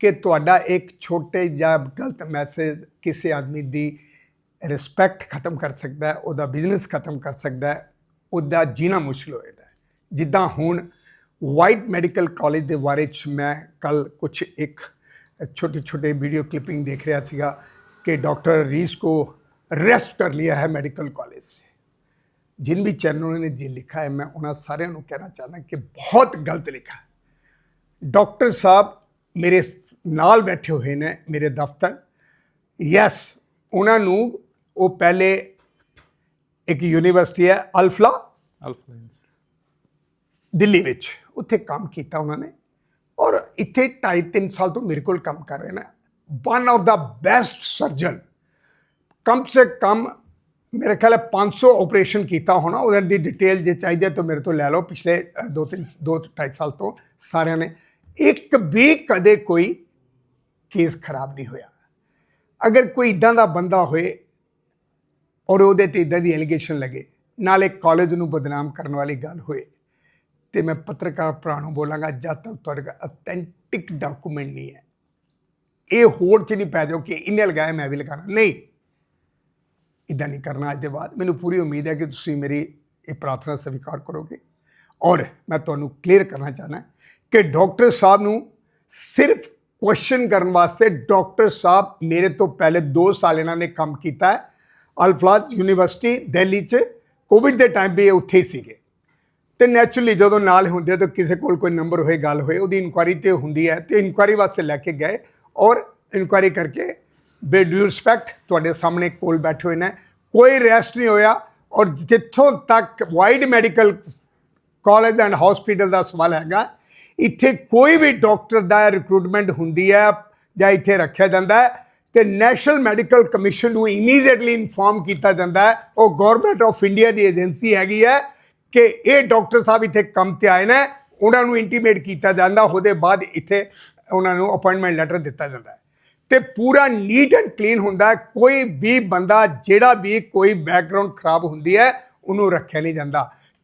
ਕਿ ਤੁਹਾਡਾ ਇੱਕ ਛੋਟੇ ਜਿਹਾ ਗਲਤ ਮੈਸੇਜ ਕਿਸੇ ਆਦਮੀ ਦੀ ਰਿਸਪੈਕਟ ਖਤਮ ਕਰ ਸਕਦਾ ਹੈ, ਉਹਦਾ ਬਿਜ਼ਨਸ ਖਤਮ ਕਰ ਸਕਦਾ ਹੈ, ਉਹਦਾ ਜੀਣਾ ਮੁਸ਼ਕਿਲ ਹੋ ਜਾਂਦਾ ਹੈ। ਜਿੱਦਾਂ ਹੁਣ ਵਾਈਟ ਮੈਡੀਕਲ ਕਾਲਜ ਦੇ ਬਾਰੇ 'ਚ ਮੈਂ ਕੱਲ कुछ एक छोटे वीडियो क्लिपिंग देख रहा सीगा कि डॉक्टर रीस को अरेस्ट कर लिया है मेडिकल कॉलेज से। जिन भी चैनलों ने जी लिखा है मैं उन्हें सारे कहना चाहना कि बहुत गलत लिखा है। डॉक्टर साहब मेरे नाल बैठे हुए ने मेरे दफ्तर, यस उन्होंने वो पहले एक यूनिवर्सिटी है अल्फला दिल्ली विच उत्थे काम किया उन्होंने और इत्थे 2.5-3 साल तो मेरे को काम कर रहे हैं। One of the best surgeon, कम से कम मेरे ख्याल है 500 ऑपरेशन किया होना। उन्होंने डिटेल जो चाहिए तो मेरे तो लै लो, पिछले 2-2.5 साल तो सारे ने एक भी कदे कोई केस खराब नहीं होया। अगर कोई इदां दा बंदा होए और वो इदां दी एलीगेशन लगे नाले कॉलेज नूं बदनाम करने वाली गल होए तो मैं पत्रकार भरा नूं बोलांगा जब तक तुहाडे कोल ऑथेंटिक डॉकूमेंट नहीं है, ये होड़ च नहीं पै जाओ कि इन्हें लगाया मैं भी लगाना, नहीं इदा नहीं करना। अज के बाद मैनूं पूरी उम्मीद है कि तुसीं मेरी ये प्रार्थना स्वीकार करोगे। और मैं तुहानूं क्लीयर करना चाहना कि डॉक्टर साहब नूं सिर्फ क्वेश्चन करने वास्ते, डॉक्टर साहब मेरे तो पहले 2 साल इन्होंने काम किया है अल्फलाज यूनिवर्सिटी दिल्ली च, कोविड के टाइम भी उत्थे ही सीगे। तो नैचुरली जो नाल होंदे तो किसी को कोई नंबर होए गल होए उहदी इंक्वायरी तो होंदी है, तो इंक्वायरी वास्ते लैके गए और इंक्वायरी करके बे ड्यू रिस्पैक्ट तुहाडे सामने कोल बैठे हुए ने, कोई अरेस्ट नहीं होया। और जिथों तक wide medical college and hospital का सवाल हैगा, इत्थे कोई भी डॉक्टर का रिक्रूटमेंट होंदी है जां इत्थे रखा जाता है तो नैशनल मैडिकल कमीशन नूं इमीडिएटली इनफॉर्म किया जाता है। वो गौरमेंट ऑफ इंडिया की एजेंसी हैगी है कि ये डॉक्टर साहब इत्थे काम ते आए ने, उन्होंने इंटीमेट किया जाता, उसदे बाद इत्थे उन्होंने अपॉइंटमेंट लैटर दिता जाता है तो पूरा नीट एंड क्लीन होंदा है। कोई भी बंदा जिहड़ा भी कोई बैकग्राउंड खराब होंदी है उन्होंने रखा नहीं जाता।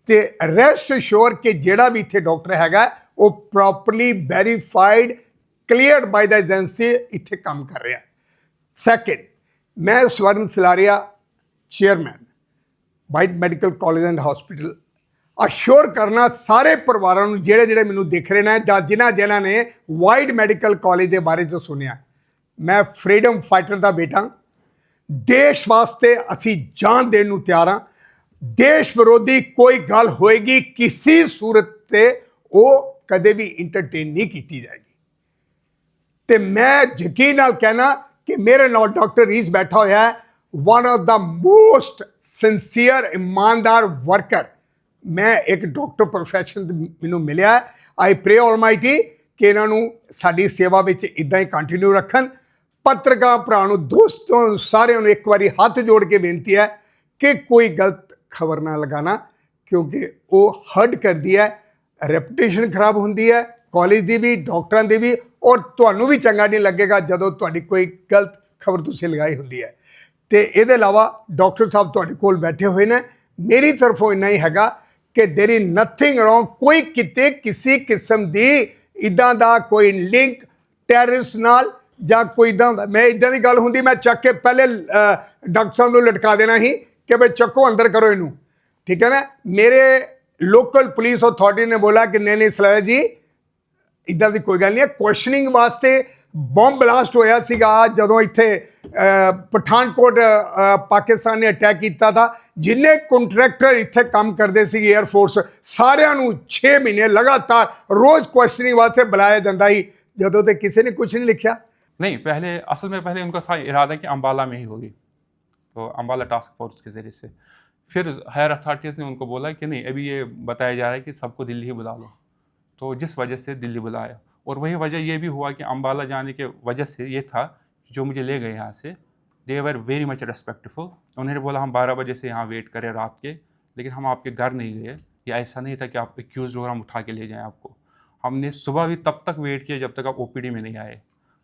तो रेस्ट श्योर कि जिहड़ा भी इत्थे डॉक्टर हैगा वो properly verified cleared by the agency इत्थे काम कर रहा है। सैकेंड, मैं Swaran Salaria chairman white medical college and hospital assure करना सारे परिवारों नूं जिहड़े जिहड़े मैनूं दिख रहे हैं जां जिन्हां ने वाइट मैडिकल कॉलेज के बारे च सुनिया, मैं फ्रीडम फाइटर का बेटा, देश वास्ते असी जान देने नूं तैयार हाँ। देश विरोधी कोई गल होएगी किसी सूरत ते वो कदे भी इंटरटेन नहीं की जाएगी। तो मैं यकीन नाल कहना कि मेरे नाल डॉक्टर रीस बैठा होया है, वन ऑफ द मोस्ट सिंसीयर ईमानदार वर्कर। मैं एक डॉक्टर प्रोफैशन मैनूं मिलिया है। आई प्रे ऑलमाइटी कि इन्हों साडी सेवा में इदां ही कंटिन्यू रखन। पत्रकार भरा नूं दोस्तों सारिਆਂ ਨੂੰ एक बारी हाथ जोड़ के बेनती है कि कोई गलत खबर ना लगाना, क्योंकि वो हर्ट करती है, रेपुटेशन खराब होंदी है कॉलेज की भी, डॉक्टरों की भी, और तुहानूं भी चंगा नहीं लगेगा जदों तुहाडी कोई गलत खबर तुसीं लगाई होंदी है। तो ये अलावा डॉक्टर साहब तुहाडे कोल बैठे हुए हैं, मेरी तरफों इन्ना ही हैगा कि देयर इज नथिंग रॉन्ग। कोई किते किसी किस्म की इदां दा कोई लिंक टैररिस्ट नाल जां कोई इदां दा, मैं इदां दी गल हुंदी मैं चक के पहले डॉक्टर साहब नूं लटका देना ही कि भाई चक्को अंदर करो इनू, ठीक है ना। मेरे लोकल पुलिस अथॉरिटी ने बोला कि नहीं सलारा जी इदां दी कोई गल नहीं है। क्वेश्चनिंग वास्ते बॉम्ब ब्लास्ट होया सीगा जदों इत्थे पठानकोट पाकिस्तान ने अटैक किया था। जिन्ने कॉन्ट्रैक्टर इत्थे काम करते सी एयरफोर्स सारिਆਂ ਨੂੰ 6 महीने लगातार रोज़ क्वेश्चनिंग वास्ते बुलाया जाता ही, जदों तो किसी ने कुछ नहीं लिखा। नहीं, पहले असल में पहले उनका था इरादा कि अम्बाला में ही होगी, तो अम्बाला टास्क फोर्स के ज़रिए से। फिर हायर अथॉरिटीज़ ने उनको बोला कि नहीं, अभी ये बताया जा रहा है कि सबको दिल्ली ही बुला लो, तो जिस वजह से दिल्ली बुलाया। और वही वजह ये भी हुआ कि अम्बाला जाने के वजह से ये था, जो मुझे ले गए यहाँ से, दे वर वेरी मच रेस्पेक्टफुल। उन्होंने बोला हम 12 बजे से यहाँ वेट करें रात के, लेकिन हम आपके घर नहीं गए। या ऐसा नहीं था कि आप एक्यूज़ हो हम उठा के ले जाएँ आपको। हमने सुबह भी तब तक वेट किया जब तक आप ओपीडी में नहीं आए।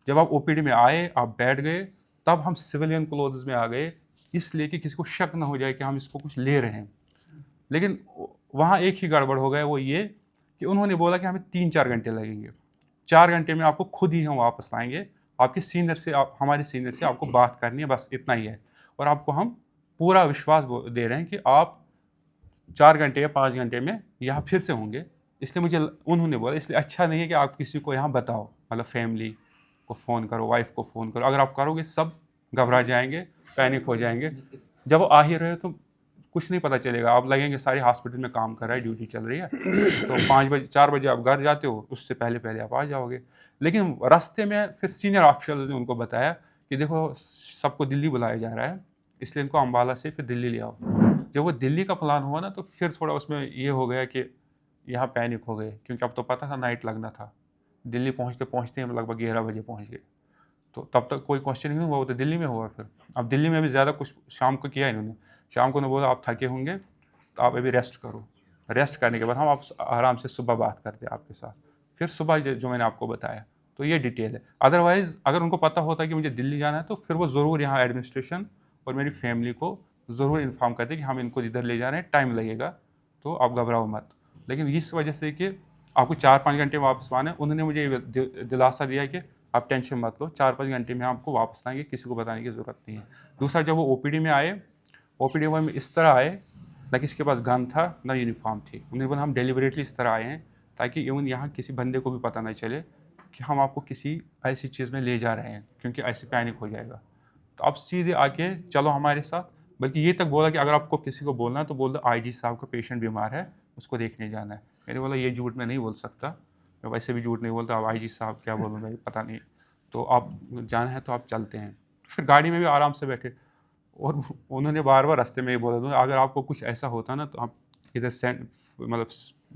जब आप ओपीडी में आए, आप बैठ गए, तब हम सिविलियन क्लोथ्स में आ गए, इसलिए कि किसी को शक ना हो जाए कि हम इसको कुछ ले रहे हैं। लेकिन वहाँ एक ही गड़बड़ हो गया, वो ये कि उन्होंने बोला कि हमें 3-4 घंटे लगेंगे। 4 घंटे में आपको खुद ही हम वापस लाएंगे, आपके सीनियर से, आप हमारे सीनियर से आपको बात करनी है, बस इतना ही है। और आपको हम पूरा विश्वास दे रहे हैं कि आप 4 घंटे या 5 घंटे में यहाँ फिर से होंगे। इसलिए मुझे उन्होंने बोला इसलिए अच्छा नहीं है कि आप किसी को यहाँ बताओ, मतलब फैमिली को फ़ोन करो, वाइफ को फ़ोन करो। अगर आप करोगे सब घबरा जाएंगे, पैनिक हो जाएंगे। जब वो आ ही रहे हो तो कुछ नहीं पता चलेगा, आप लगेंगे सारे हॉस्पिटल में काम कर रहा है, ड्यूटी चल रही है, तो 5 बजे 4 बजे आप घर जाते हो, उससे पहले पहले आप आ जाओगे। लेकिन रास्ते में फिर सीनियर ऑफिसर्स ने उनको बताया कि देखो सबको दिल्ली बुलाया जा रहा है, इसलिए इनको अम्बाला से फिर दिल्ली ले आओ। जब वो दिल्ली का प्लान हुआ ना, तो फिर थोड़ा उसमें ये हो गया कि यहाँ पैनिक हो गए, क्योंकि अब तो पता था नाइट लगना था। दिल्ली पहुँचते पहुँचते हम लगभग 11 बजे पहुँच गए, तो तब तक कोई क्वेश्चन ही नहीं हुआ, वो तो दिल्ली में हुआ। फिर अब दिल्ली में भी ज़्यादा कुछ शाम को किया इन्होंने। शाम को उन्होंने बोला आप थके होंगे तो आप अभी रेस्ट करो, रेस्ट करने के बाद हम आप आराम से सुबह बात करते हैं आपके साथ। फिर सुबह जो मैंने आपको बताया, तो ये डिटेल है। अदरवाइज़ अगर उनको पता होता कि मुझे दिल्ली जाना है, तो फिर वो ज़रूर यहाँ एडमिनिस्ट्रेशन और मेरी फैमिली को ज़रूर इन्फॉर्म करते कि हम इनको इधर ले जा रहे हैं, टाइम लगेगा, तो आप घबराओ मत। लेकिन इस वजह से कि आपको 4-5 घंटे में वापस आना है, उन्होंने मुझे ये दिलासा दिया कि आप टेंशन मत लो, 4-5 घंटे में आपको वापस लाएंगे, किसी को बताने की ज़रूरत नहीं है। दूसरा, जब वो ओपीडी में आए, ओपीडी में इस तरह आए ना किसी के पास गन था ना यूनिफॉर्म थी। उन्होंने बोला हम डेलिबरेटली इस तरह आए हैं ताकि इवन यहाँ किसी बंदे को भी पता नहीं चले कि हम आपको किसी ऐसी चीज़ में ले जा रहे हैं, क्योंकि ऐसे पैनिक हो जाएगा। तो आप सीधे आके चलो हमारे साथ। बल्कि ये तक बोला कि अगर आपको किसी को बोलना है तो बोल दो आईजी साहब का पेशेंट बीमार है, उसको देखने जाना है। मैंने बोला ये झूठ मैं नहीं बोल सकता, मैं वैसे भी झूठ नहीं बोलता, अब आईजी साहब क्या बोलूँ मैं, पता नहीं, तो आप जाना है तो आप चलते हैं। फिर गाड़ी में भी आराम से बैठे, और उन्होंने बार बार रास्ते में ये बोला था अगर आपको कुछ ऐसा होता ना तो आप इधर मतलब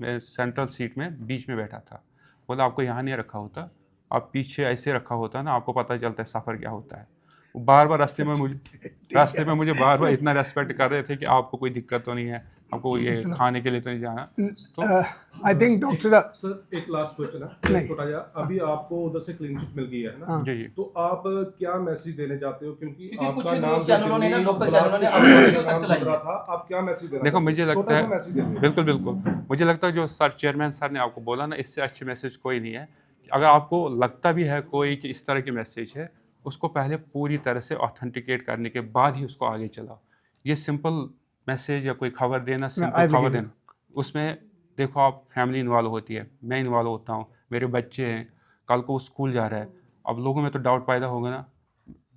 मैं सेंट्रल सीट में बीच में बैठा था, बोला आपको यहाँ नहीं रखा होता, आप पीछे ऐसे रखा होता ना, आपको पता चलता है सफ़र क्या होता है। वो बार बार रास्ते में मुझे बार बार इतना रेस्पेक्ट कर रहे थे कि आपको कोई दिक्कत तो नहीं है, आपको ये खाने के लिए तो नहीं जाना। तो आई थिंक डॉक्टर सर एक लास्ट क्वेश्चन है, छोटा या अभी आपको उधर से क्लीन चिट मिल गई है ना, जी जी, तो आप क्या मैसेज देने चाहते हो, क्योंकि कुछ आपका नाम न्यूज़ चैनलों ने ना, लोकल चैनलों ने नाम अपनी वीडियो तक चलाई रहा है। था, आप क्या मैसेज देना देखो चाहते हो? मुझे लगता छोटा सा मैसेज है दीजिए। बिल्कुल बिल्कुल, मुझे लगता है जो सर चेयरमैन सर ने आपको बोला ना, इससे अच्छे मैसेज कोई नहीं है। अगर आपको लगता भी है कोई कि इस तरह की मैसेज है, उसको पहले पूरी तरह से ऑथेंटिकेट करने के बाद ही उसको आगे चलाओ। ये सिंपल मैसेज या कोई खबर देना, सिंपल खबर देना, उसमें देखो आप फैमिली इन्वॉल्व होती है, मैं इन्वॉल्व होता हूँ, मेरे बच्चे हैं, कल को वो स्कूल जा रहा है, अब लोगों में तो डाउट पैदा होगा ना।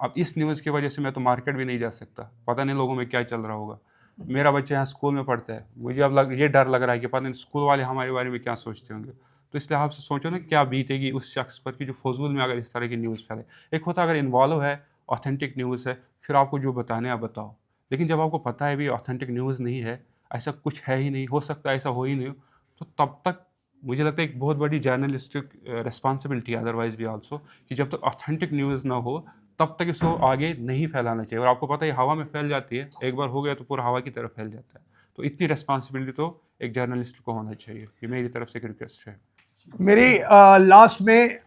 अब इस न्यूज़ की वजह से मैं तो मार्केट भी नहीं जा सकता, पता नहीं लोगों में क्या चल रहा होगा। मेरा बच्चा यहाँ स्कूल में पढ़ता है, मुझे अब ये डर लग रहा है कि पता नहीं स्कूल वाले हमारे बारे में क्या सोचते होंगे। तो इसलिए आप सोचो ना क्या बीतेगी उस शख्स पर कि जो फजूल में अगर इस तरह की न्यूज़ फैले। एक होता अगर इन्वॉल्व है, ऑथेंटिक न्यूज़ है, फिर आपको जो बताने आप बताओ। लेकिन जब आपको पता है भी ऑथेंटिक न्यूज़ नहीं है, ऐसा कुछ है ही नहीं, हो सकता है ऐसा हो ही नहीं हो, तो तब तक मुझे लगता है एक बहुत बड़ी जर्नलिस्टिक रिस्पॉन्सिबिलिटी अदरवाइज भी आल्सो, कि जब तक ऑथेंटिक न्यूज़ ना हो तब तक इसको आगे नहीं फैलाना चाहिए। और आपको पता है हवा में फैल जाती है, एक बार हो गया तो पूरा हवा की तरफ फैल जाता है। तो इतनी रिस्पॉन्सिबिलिटी तो एक जर्नलिस्ट को होना चाहिए, ये मेरी तरफ से एक रिक्वेस्ट है। मेरी लास्ट में